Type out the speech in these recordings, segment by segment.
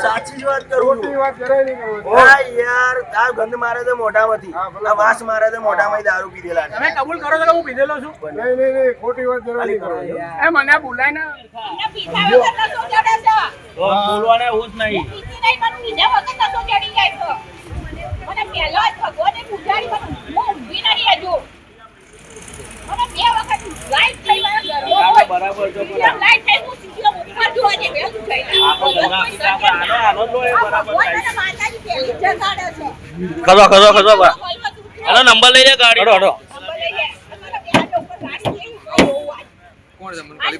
સાચી જ વાત કરું યાર આ ગંધ મારે તો મોઢામાંથી આ વાસ મારે તો મોઢામાં દારૂ પીધેલા તમે કબૂલ કરો છો કે હું પીધેલો છું? નહીં ખોટી વાત જરા નહીં કરો. એ મને બોલાય ને બોલવાને એવું જ નહીં. બરાબર છે ખસો એનો નંબર લઈ લે ગાડી હડો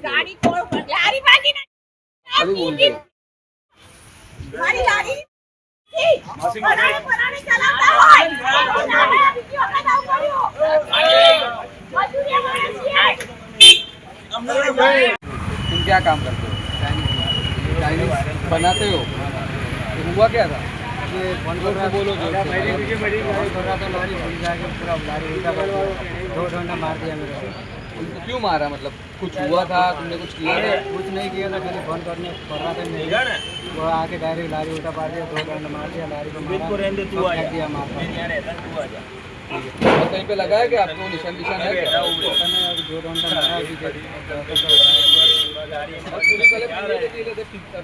ગાડી કોણ ગાડી બાકી ના મારી ગાડી પરાણે ચલાવતા હોય तुम क्या काम करते हो? चाइनीज बनाते हो? तो हुआ क्या था? ये फोन कर बोलो जो लॉरी दो घंटा मार दिया मेरे को. तुमको क्यों मारा? मतलब कुछ हुआ था? तुमने कुछ किया था? कुछ नहीं किया था, खाली फोन करने कर रहा था. नहीं वो आके डायरेक्ट लारी उल्टा पार दिया, 2 घंटा मार दिया. लारी को मारा कहीं पे लगा है कि आपको निशान है? 2 घंटा मारा.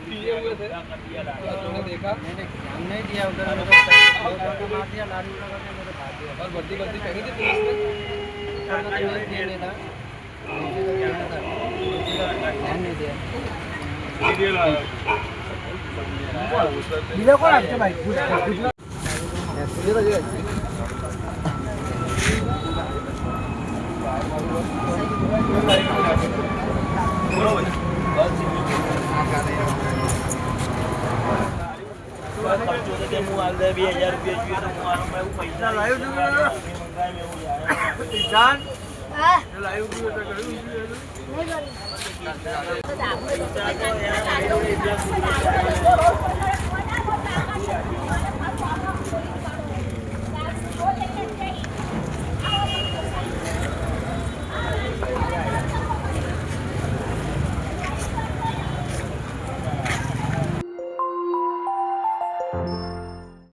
पिए हुए थे तुमने देखा? मैंने ध्यान नहीं दिया उधर. 2 घंटा मार दिया, लारी उल्टा करके मेरे भाग दिया. और वर्दी पहनी थी पुलिस ने? नहीं था, ध्यान नहीं दिया. कौन आपके भाई લાઈવ